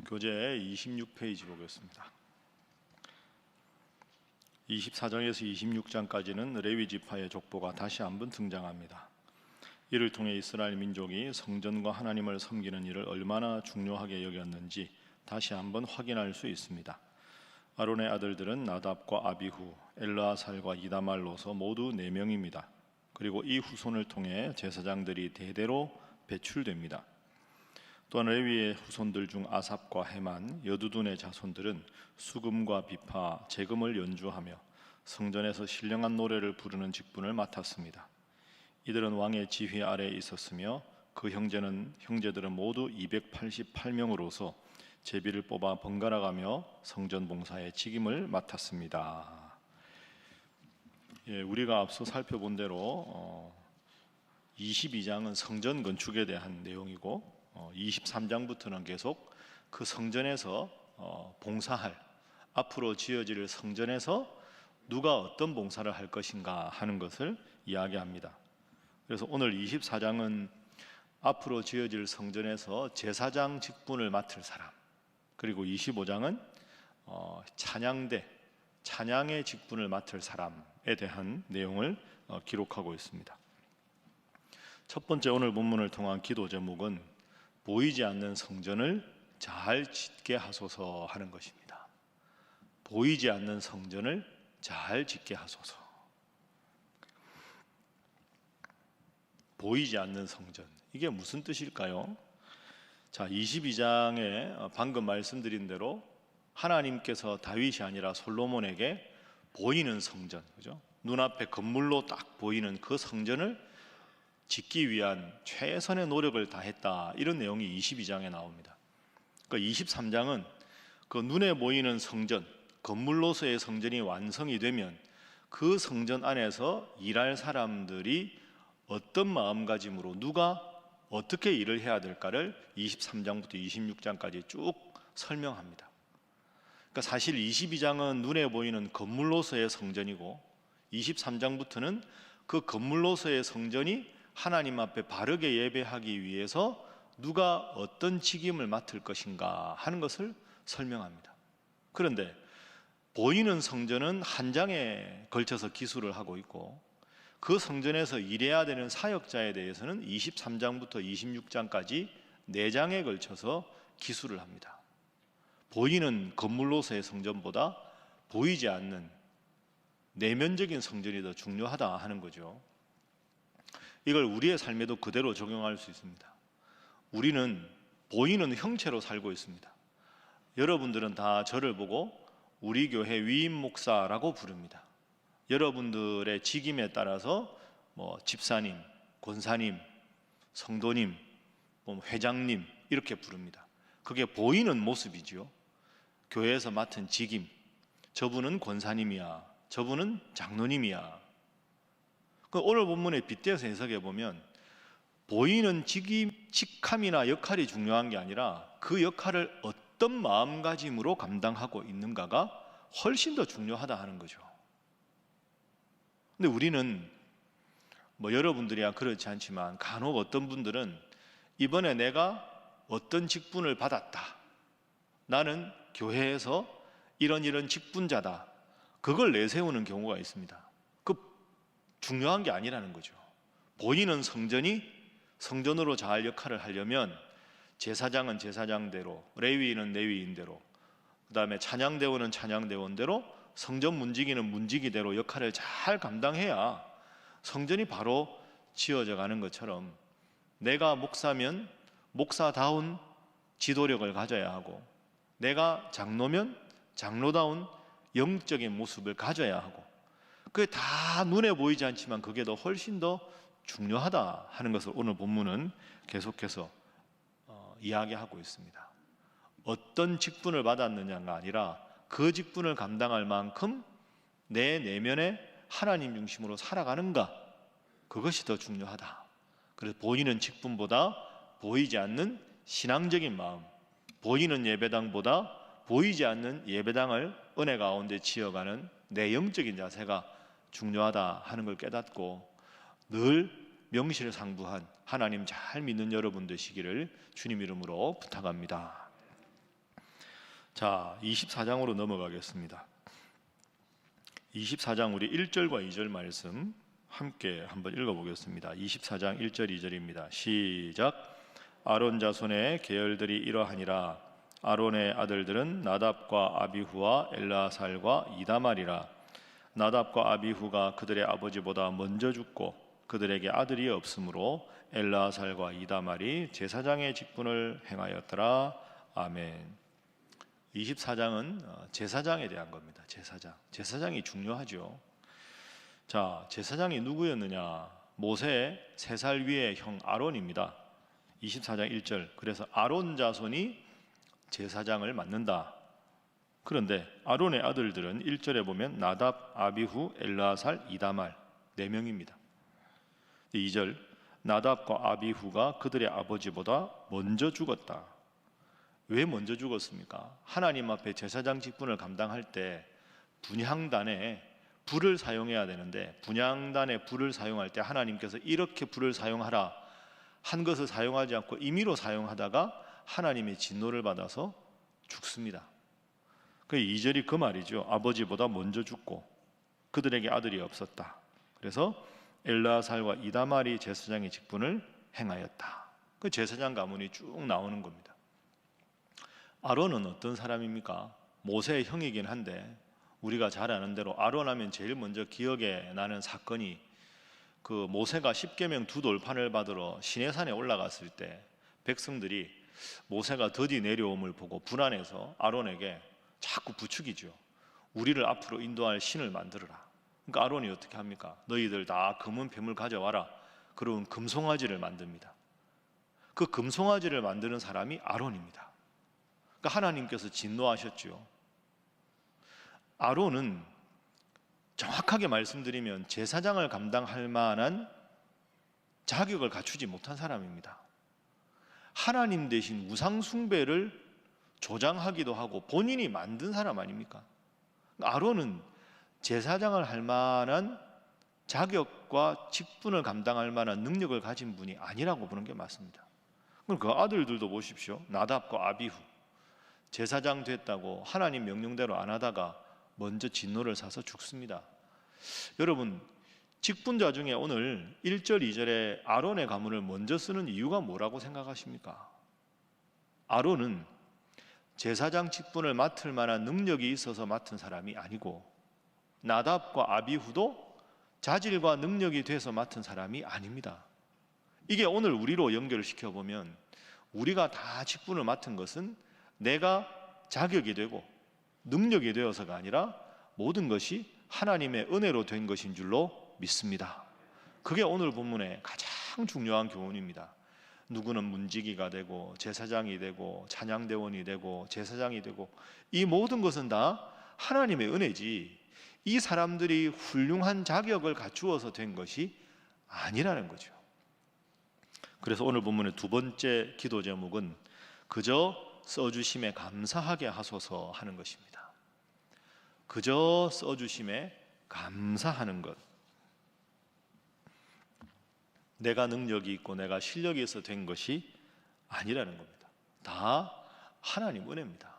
교재 26페이지 보겠습니다. 24장에서 26장까지는 레위 지파의 족보가 다시 한번 등장합니다. 이를 통해 이스라엘 민족이 성전과 하나님을 섬기는 일을 얼마나 중요하게 여겼는지 다시 한번 확인할 수 있습니다. 아론의 아들들은 나답과 아비후, 엘르아살과 이다말로서 모두 4명입니다. 그리고 이 후손을 통해 제사장들이 대대로 배출됩니다. 또한 레위의 후손들 중 아삽과 헤만, 여두둔의 자손들은 수금과 비파, 재금을 연주하며 성전에서 신령한 노래를 부르는 직분을 맡았습니다. 이들은 왕의 지휘 아래에 있었으며 그 형제들은 모두 288명으로서 제비를 뽑아 번갈아가며 성전 봉사의 직임을 맡았습니다. 우리가 앞서 살펴본 대로 22장은 성전 건축에 대한 내용이고 23장부터는 계속 그 성전에서 봉사할, 앞으로 지어질 성전에서 누가 어떤 봉사를 할 것인가 하는 것을 이야기합니다. 그래서 오늘 24장은 앞으로 지어질 성전에서 제사장 직분을 맡을 사람, 그리고 25장은 찬양대, 찬양의 직분을 맡을 사람에 대한 내용을 기록하고 있습니다. 첫 번째 오늘 본문을 통한 기도 제목은 보이지 않는 성전을 잘 짓게 하소서 하는 것입니다. 보이지 않는 성전을 잘 짓게 하소서. 보이지 않는 성전, 이게 무슨 뜻일까요? 자, 22장에 방금 말씀드린 대로 하나님께서 다윗이 아니라 솔로몬에게 보이는 성전, 그죠? 눈앞에 건물로 딱 보이는 그 성전을 짓기 위한 최선의 노력을 다했다, 이런 내용이 22장에 나옵니다. 그러니까 23장은 그 눈에 보이는 성전, 건물로서의 성전이 완성이 되면 그 성전 안에서 일할 사람들이 어떤 마음가짐으로 누가 어떻게 일을 해야 될까를 23장부터 26장까지 쭉 설명합니다. 그러니까 사실 22장은 눈에 보이는 건물로서의 성전이고 23장부터는 그 건물로서의 성전이 하나님 앞에 바르게 예배하기 위해서 누가 어떤 직임을 맡을 것인가 하는 것을 설명합니다. 그런데 보이는 성전은 한 장에 걸쳐서 기술을 하고 있고 그 성전에서 일해야 되는 사역자에 대해서는 23장부터 26장까지 4장에 걸쳐서 기술을 합니다. 보이는 건물로서의 성전보다 보이지 않는 내면적인 성전이 더 중요하다 하는 거죠. 이걸 우리의 삶에도 그대로 적용할 수 있습니다. 우리는 보이는 형체로 살고 있습니다. 여러분들은 다 저를 보고 우리 교회 위임 목사라고 부릅니다. 여러분들의 직임에 따라서 집사님, 권사님, 성도님, 회장님 이렇게 부릅니다. 그게 보이는 모습이지요. 교회에서 맡은 직임, 저분은 권사님이야, 저분은 장로님이야. 오늘 본문에 빗대어서 해석해 보면 보이는 직함이나 역할이 중요한 게 아니라 그 역할을 어떤 마음가짐으로 감당하고 있는가가 훨씬 더 중요하다 하는 거죠. 근데 우리는 여러분들이야 그렇지 않지만 간혹 어떤 분들은 이번에 내가 어떤 직분을 받았다, 나는 교회에서 이런 직분자다, 그걸 내세우는 경우가 있습니다. 중요한 게 아니라는 거죠. 보이는 성전이 성전으로 잘 역할을 하려면 제사장은 제사장대로, 레위인은 레위인대로, 그 다음에 찬양대원은 찬양대원대로, 성전 문지기는 문지기대로 역할을 잘 감당해야 성전이 바로 지어져 가는 것처럼 내가 목사면 목사다운 지도력을 가져야 하고 내가 장로면 장로다운 영적인 모습을 가져야 하고 그게 다 눈에 보이지 않지만 그게 더 훨씬 더 중요하다 하는 것을 오늘 본문은 계속해서 이야기하고 있습니다. 어떤 직분을 받았느냐가 아니라 그 직분을 감당할 만큼 내 내면에 하나님 중심으로 살아가는가, 그것이 더 중요하다. 그래서 보이는 직분보다 보이지 않는 신앙적인 마음, 보이는 예배당보다 보이지 않는 예배당을 은혜 가운데 지어가는 내 영적인 자세가 중요하다 하는 걸 깨닫고 늘 명실상부한 하나님 잘 믿는 여러분 되시기를 주님 이름으로 부탁합니다. 자, 24장으로 넘어가겠습니다. 24장 우리 1절과 2절 말씀 함께 한번 읽어보겠습니다. 24장 1절 2절입니다. 시작. 아론 자손의 계열들이 이러하니라. 아론의 아들들은 나답과 아비후와 엘라살과 이다말이라. 나답과 아비후가 그들의 아버지보다 먼저 죽고 그들에게 아들이 없으므로 엘라살과 이다말이 제사장의 직분을 행하였더라. 아멘. 24장은 제사장에 대한 겁니다. 제사장이 중요하죠. 자, 제사장이 누구였느냐? 모세의 3살 위의 형 아론입니다. 24장 1절. 그래서 아론 자손이 제사장을 맡는다. 그런데 아론의 아들들은 1절에 보면 나답, 아비후, 엘라살, 이다말 4명입니다. 2절. 나답과 아비후가 그들의 아버지보다 먼저 죽었다. 왜 먼저 죽었습니까? 하나님 앞에 제사장 직분을 감당할 때 분향단에 불을 사용해야 되는데, 분향단에 불을 사용할 때 하나님께서 이렇게 불을 사용하라 한 것을 사용하지 않고 임의로 사용하다가 하나님의 진노를 받아서 죽습니다. 그 2절이 그 말이죠. 아버지보다 먼저 죽고 그들에게 아들이 없었다. 그래서 엘라살과 이다말이 제사장의 직분을 행하였다. 그 제사장 가문이 쭉 나오는 겁니다. 아론은 어떤 사람입니까? 모세의 형이긴 한데 우리가 잘 아는 대로 아론 하면 제일 먼저 기억에 나는 사건이 그 모세가 십계명 2돌판을 받으러 시내산에 올라갔을 때 백성들이 모세가 더디 내려옴을 보고 불안해서 아론에게 자꾸 부추기죠. 우리를 앞으로 인도할 신을 만들어라. 그러니까 아론이 어떻게 합니까? 너희들 다 금은 뱀을 가져와라. 그런 금송아지를 만듭니다. 그 금송아지를 만드는 사람이 아론입니다. 그러니까 하나님께서 진노하셨죠. 아론은 정확하게 말씀드리면 제사장을 감당할 만한 자격을 갖추지 못한 사람입니다. 하나님 대신 우상 숭배를 조장하기도 하고 본인이 만든 사람 아닙니까? 아론은 제사장을 할 만한 자격과 직분을 감당할 만한 능력을 가진 분이 아니라고 보는 게 맞습니다. 그럼 그 아들들도 보십시오. 나답과 아비후 제사장 됐다고 하나님 명령대로 안 하다가 먼저 진노를 사서 죽습니다. 여러분, 직분자 중에 오늘 1절 2절에 아론의 가문을 먼저 쓰는 이유가 뭐라고 생각하십니까? 아론은 제사장 직분을 맡을 만한 능력이 있어서 맡은 사람이 아니고 나답과 아비후도 자질과 능력이 돼서 맡은 사람이 아닙니다. 이게 오늘 우리로 연결시켜 보면 우리가 다 직분을 맡은 것은 내가 자격이 되고 능력이 되어서가 아니라 모든 것이 하나님의 은혜로 된 것인 줄로 믿습니다. 그게 오늘 본문의 가장 중요한 교훈입니다. 누구는 문지기가 되고 제사장이 되고 찬양대원이 되고 제사장이 되고 이 모든 것은 다 하나님의 은혜지 이 사람들이 훌륭한 자격을 갖추어서 된 것이 아니라는 거죠. 그래서 오늘 본문의 2번째 기도 제목은 그저 써주심에 감사하게 하소서 하는 것입니다. 그저 써주심에 감사하는 것. 내가 능력이 있고 내가 실력이 있어 된 것이 아니라는 겁니다. 다 하나님 은혜입니다.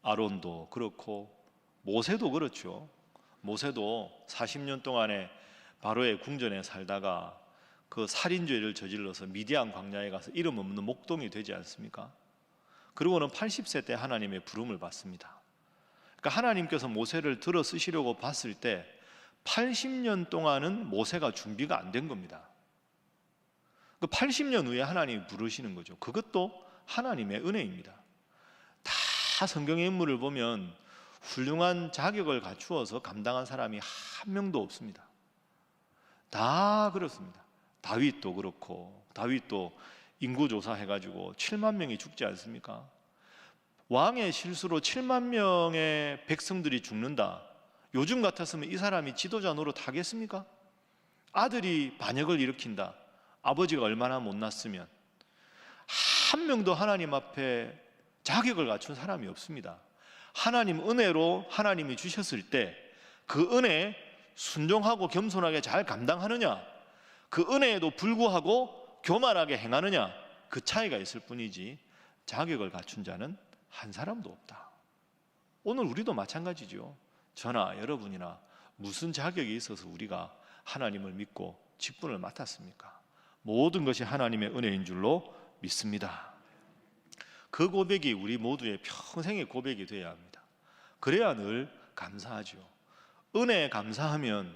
아론도 그렇고 모세도 그렇죠. 모세도 40년 동안에 바로의 궁전에 살다가 그 살인죄를 저질러서 미디안 광야에 가서 이름 없는 목동이 되지 않습니까? 그리고는 80세 때 하나님의 부름을 받습니다. 그러니까 하나님께서 모세를 들어 쓰시려고 봤을 때 80년 동안은 모세가 준비가 안 된 겁니다. 그 80년 후에 하나님이 부르시는 거죠. 그것도 하나님의 은혜입니다. 다 성경의 인물을 보면 훌륭한 자격을 갖추어서 감당한 사람이 한 명도 없습니다. 다 그렇습니다. 다윗도 그렇고 다윗도 인구조사 해가지고 7만 명이 죽지 않습니까? 왕의 실수로 7만 명의 백성들이 죽는다. 요즘 같았으면 이 사람이 지도자 노릇 하겠습니까? 아들이 반역을 일으킨다. 아버지가 얼마나 못났으면 한 명도 하나님 앞에 자격을 갖춘 사람이 없습니다. 하나님 은혜로 하나님이 주셨을 때 그 은혜 순종하고 겸손하게 잘 감당하느냐, 그 은혜에도 불구하고 교만하게 행하느냐, 그 차이가 있을 뿐이지 자격을 갖춘 자는 한 사람도 없다. 오늘 우리도 마찬가지죠. 저나 여러분이나 무슨 자격이 있어서 우리가 하나님을 믿고 직분을 맡았습니까? 모든 것이 하나님의 은혜인 줄로 믿습니다. 그 고백이 우리 모두의 평생의 고백이 되어야 합니다. 그래야 늘 감사하죠. 은혜에 감사하면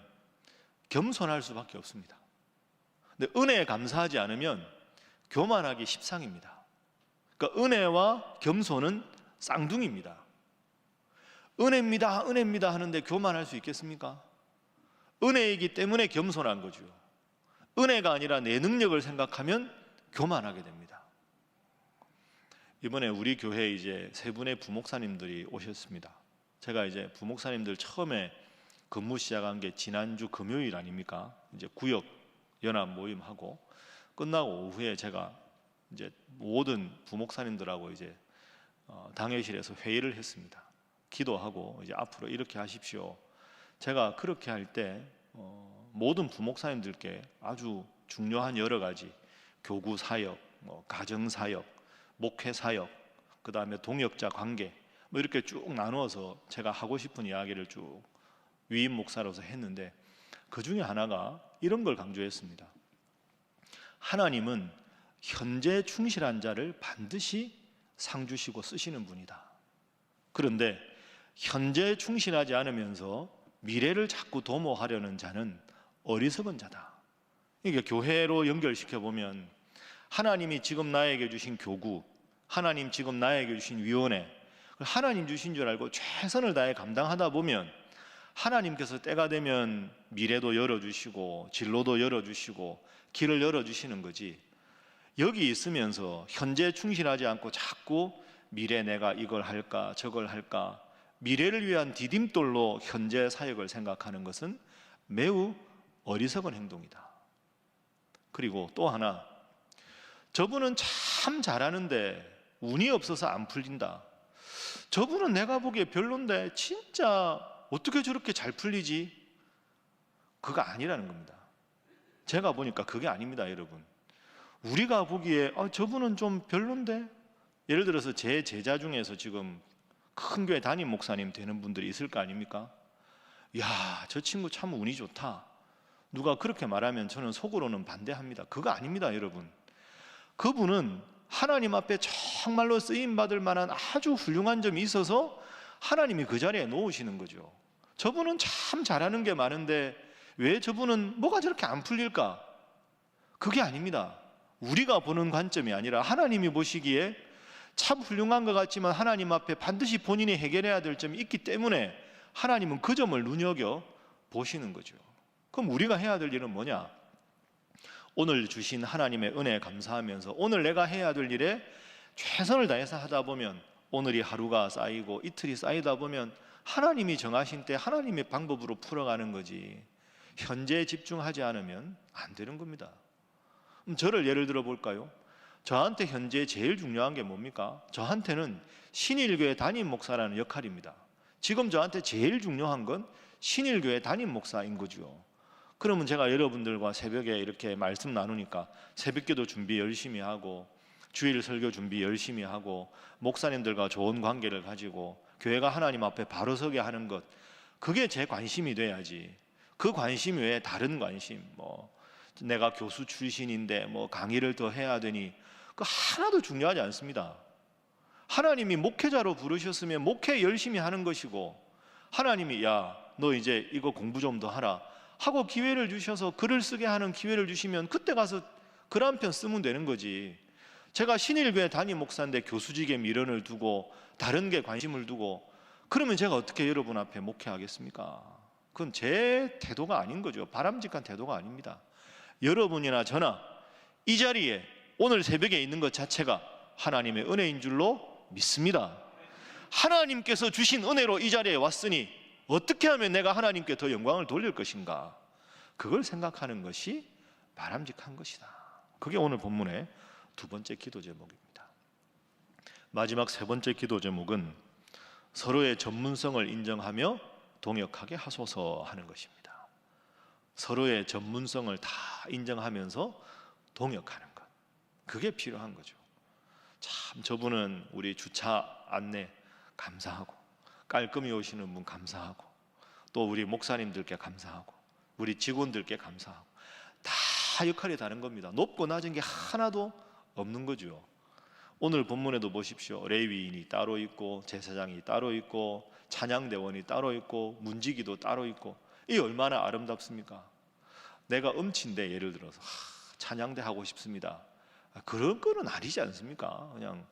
겸손할 수밖에 없습니다. 근데 은혜에 감사하지 않으면 교만하기 십상입니다. 그러니까 은혜와 겸손은 쌍둥이입니다. 은혜입니다, 은혜입니다 하는데 교만할 수 있겠습니까? 은혜이기 때문에 겸손한 거죠. 은혜가 아니라 내 능력을 생각하면 교만하게 됩니다. 이번에 우리 교회에 이제 세 분의 부목사님들이 오셨습니다. 제가 이제 부목사님들 처음에 근무 시작한 게 지난주 금요일 아닙니까? 이제 구역 연합 모임하고 끝나고 오후에 제가 이제 모든 부목사님들하고 이제 당회실에서 회의를 했습니다. 기도하고 이제 앞으로 이렇게 하십시오. 제가 그렇게 할 때 모든 부목사님들께 아주 중요한 여러 가지 교구 사역, 가정 사역, 목회 사역, 그 다음에 동역자 관계 이렇게 쭉 나누어서 제가 하고 싶은 이야기를 쭉 위임 목사로서 했는데 그 중에 하나가 이런 걸 강조했습니다. 하나님은 현재 충실한 자를 반드시 상 주시고 쓰시는 분이다. 그런데 현재 충실하지 않으면서 미래를 자꾸 도모하려는 자는 어리석은 자다. 이게 교회로 연결시켜 보면 하나님이 지금 나에게 주신 교구, 하나님 지금 나에게 주신 위원회, 하나님 주신 줄 알고 최선을 다해 감당하다 보면 하나님께서 때가 되면 미래도 열어주시고 진로도 열어주시고 길을 열어주시는 거지, 여기 있으면서 현재 충실하지 않고 자꾸 미래 내가 이걸 할까 저걸 할까 미래를 위한 디딤돌로 현재 사역을 생각하는 것은 매우 어리석은 행동이다. 그리고 또 하나, 저분은 참 잘하는데 운이 없어서 안 풀린다. 저분은 내가 보기에 별론데 진짜 어떻게 저렇게 잘 풀리지? 그거 아니라는 겁니다. 제가 보니까 그게 아닙니다, 여러분. 우리가 보기에 저분은 좀 별론데, 예를 들어서 제 제자 중에서 지금 큰 교회 담임 목사님 되는 분들이 있을 거 아닙니까? 야, 저 친구 참 운이 좋다. 누가 그렇게 말하면 저는 속으로는 반대합니다. 그거 아닙니다, 여러분. 그분은 하나님 앞에 정말로 쓰임받을 만한 아주 훌륭한 점이 있어서 하나님이 그 자리에 놓으시는 거죠. 저분은 참 잘하는 게 많은데 왜 저분은 뭐가 저렇게 안 풀릴까? 그게 아닙니다. 우리가 보는 관점이 아니라 하나님이 보시기에 참 훌륭한 것 같지만 하나님 앞에 반드시 본인이 해결해야 될 점이 있기 때문에 하나님은 그 점을 눈여겨 보시는 거죠. 그럼 우리가 해야 될 일은 뭐냐? 오늘 주신 하나님의 은혜에 감사하면서 오늘 내가 해야 될 일에 최선을 다해서 하다 보면 오늘이 하루가 쌓이고 이틀이 쌓이다 보면 하나님이 정하신 때 하나님의 방법으로 풀어가는 거지, 현재에 집중하지 않으면 안 되는 겁니다. 그럼 저를 예를 들어 볼까요? 저한테 현재 제일 중요한 게 뭡니까? 저한테는 신일교회 담임 목사라는 역할입니다. 지금 저한테 제일 중요한 건 신일교회 담임 목사인 거죠. 그러면 제가 여러분들과 새벽에 이렇게 말씀 나누니까 새벽기도 준비 열심히 하고 주일 설교 준비 열심히 하고 목사님들과 좋은 관계를 가지고 교회가 하나님 앞에 바로 서게 하는 것, 그게 제 관심이 돼야지. 그 관심 외에 다른 관심, 내가 교수 출신인데 강의를 더 해야 되니, 그 하나도 중요하지 않습니다. 하나님이 목회자로 부르셨으면 목회 열심히 하는 것이고, 하나님이 야, 너 이제 이거 공부 좀 더 하라 하고 기회를 주셔서 글을 쓰게 하는 기회를 주시면 그때 가서 글 한 편 쓰면 되는 거지. 제가 신일교회 담임 목사인데 교수직에 미련을 두고 다른 게 관심을 두고 그러면 제가 어떻게 여러분 앞에 목회하겠습니까? 그건 제 태도가 아닌 거죠. 바람직한 태도가 아닙니다. 여러분이나 저나 이 자리에 오늘 새벽에 있는 것 자체가 하나님의 은혜인 줄로 믿습니다. 하나님께서 주신 은혜로 이 자리에 왔으니 어떻게 하면 내가 하나님께 더 영광을 돌릴 것인가, 그걸 생각하는 것이 바람직한 것이다. 그게 오늘 본문의 두 번째 기도 제목입니다. 마지막 세 번째 기도 제목은 서로의 전문성을 인정하며 동역하게 하소서 하는 것입니다. 서로의 전문성을 다 인정하면서 동역하는 것, 그게 필요한 거죠. 참 저분은 우리 주차 안내 감사하고, 깔끔히 오시는 분 감사하고, 또 우리 목사님들께 감사하고, 우리 직원들께 감사하고, 다 역할이 다른 겁니다. 높고 낮은 게 하나도 없는 거죠. 오늘 본문에도 보십시오. 레위인이 따로 있고, 제사장이 따로 있고, 찬양대원이 따로 있고, 문지기도 따로 있고. 이 얼마나 아름답습니까? 내가 음치인데 예를 들어서 찬양대 하고 싶습니다. 그런 거는 아니지 않습니까? 그냥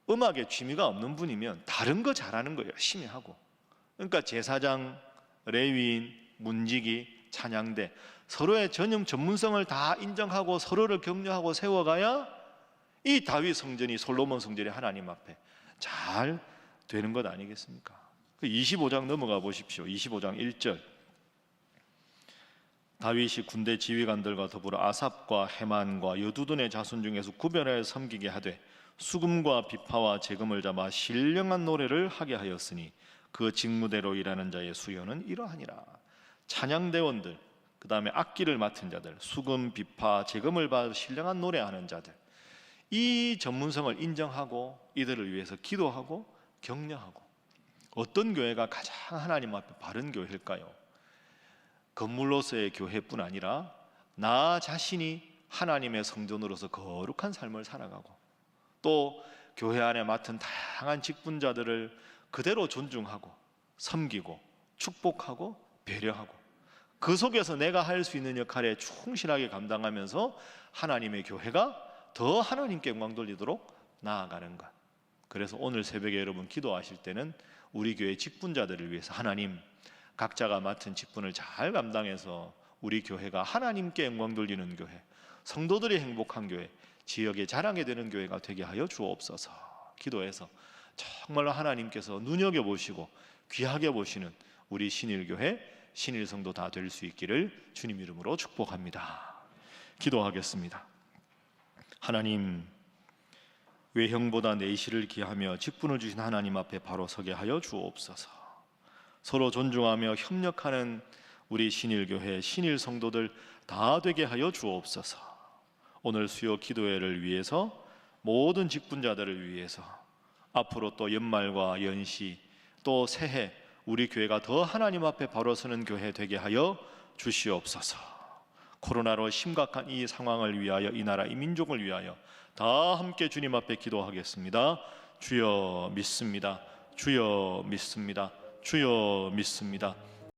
음악에 취미가 없는 분이면 다른 거 잘하는 거 열심히 하고, 그러니까 제사장, 레위인, 문지기, 찬양대 서로의 전문성을 다 인정하고 서로를 격려하고 세워가야 이 다윗 성전이, 솔로몬 성전이 하나님 앞에 잘 되는 것 아니겠습니까? 25장 넘어가 보십시오. 25장 1절. 다윗이 군대 지휘관들과 더불어 아삽과 헤만과 여두둔의 자손 중에서 구별하여 섬기게 하되 수금과 비파와 재금을 잡아 신령한 노래를 하게 하였으니 그 직무대로 일하는 자의 수요는 이러하니라. 찬양대원들, 그 다음에 악기를 맡은 자들, 수금, 비파, 재금을 받아 신령한 노래하는 자들, 이 전문성을 인정하고 이들을 위해서 기도하고 격려하고. 어떤 교회가 가장 하나님 앞에 바른 교회일까요? 건물로서의 교회뿐 아니라 나 자신이 하나님의 성전으로서 거룩한 삶을 살아가고, 또 교회 안에 맡은 다양한 직분자들을 그대로 존중하고 섬기고 축복하고 배려하고, 그 속에서 내가 할 수 있는 역할에 충실하게 감당하면서 하나님의 교회가 더 하나님께 영광 돌리도록 나아가는 것. 그래서 오늘 새벽에 여러분 기도하실 때는 우리 교회 직분자들을 위해서 하나님, 각자가 맡은 직분을 잘 감당해서 우리 교회가 하나님께 영광 돌리는 교회, 성도들이 행복한 교회, 지역의 자랑이 되는 교회가 되게 하여 주옵소서. 기도해서 정말로 하나님께서 눈여겨보시고 귀하게 보시는 우리 신일교회, 신일성도 다 될 수 있기를 주님 이름으로 축복합니다. 기도하겠습니다. 하나님, 외형보다 내실을 기하며 직분을 주신 하나님 앞에 바로 서게 하여 주옵소서. 서로 존중하며 협력하는 우리 신일교회, 신일성도들 다 되게 하여 주옵소서. 오늘 수요 기도회를 위해서, 모든 직분자들을 위해서, 앞으로 또 연말과 연시, 또 새해 우리 교회가 더 하나님 앞에 바로 서는 교회 되게 하여 주시옵소서. 코로나로 심각한 이 상황을 위하여, 이 나라, 이 민족을 위하여 다 함께 주님 앞에 기도하겠습니다. 주여 믿습니다. 주여 믿습니다. 주여 믿습니다.